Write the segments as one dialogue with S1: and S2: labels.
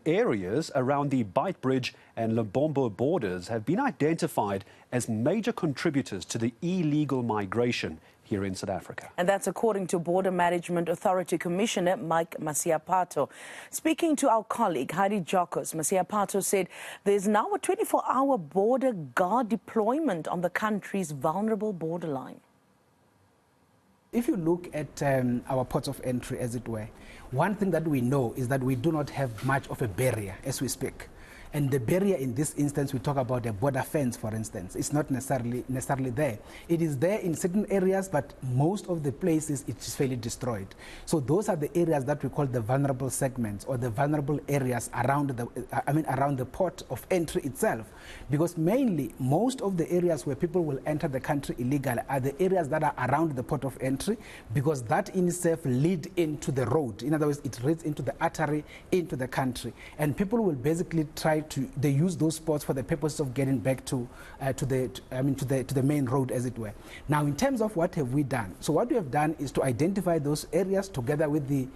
S1: areas around the Beitbridge and Lebombo borders have been identified as major contributors to the illegal migration here in South Africa.
S2: And that's according to Border Management Authority Commissioner Mike Masiapato. Speaking to our colleague Heidi Jokos, Masiapato said there's now a 24-hour border guard deployment on the country's vulnerable borderline.
S3: If you look at our ports of entry, as it were, one thing that we know is that we do not have much of a barrier as we speak. And the barrier in this instance, we talk about a border fence, for instance. It's not necessarily there. It is there in certain areas, but most of the places it is fairly destroyed. So those are the areas that we call the vulnerable segments, or the vulnerable areas around the port of entry itself. Because mainly, most of the areas where people will enter the country illegally are the areas that are around the port of entry, because that in itself lead into the road. In other words, it leads into the artery into the country. And people will basically they use those spots for the purpose of getting back to the main road, as it were. Now, in terms of what have we done? So what we have done is to identify those areas together with the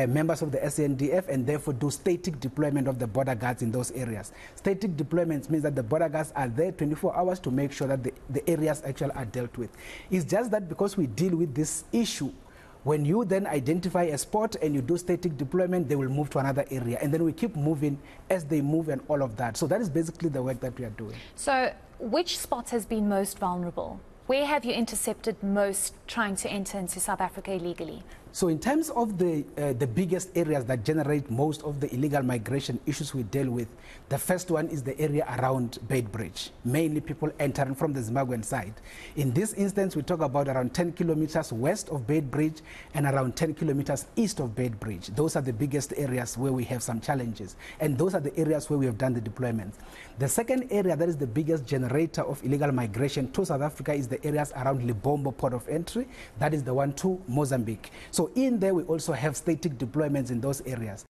S3: members of the SANDF, and therefore do static deployment of the border guards in those areas. Static deployments means that the border guards are there 24 hours to make sure that the areas actually are dealt with. It's just that because we deal with this issue, when you then identify a spot and you do static deployment, they will move to another area. And then we keep moving as they move and all of that. So that is basically the work that we are doing.
S4: So which spots has been most vulnerable? Where have you intercepted most trying to enter into South Africa illegally?
S3: So in terms of the biggest areas that generate most of the illegal migration issues we deal with, the first one is the area around Beitbridge, mainly people entering from the Zimbabwean side. In this instance, we talk about around 10 kilometers west of Beitbridge and around 10 kilometers east of Beitbridge. Those are the biggest areas where we have some challenges, and those are the areas where we have done the deployments. The second area that is the biggest generator of illegal migration to South Africa is the areas around Lebombo port of entry. That is the one to Mozambique. So in there, we also have static deployments in those areas.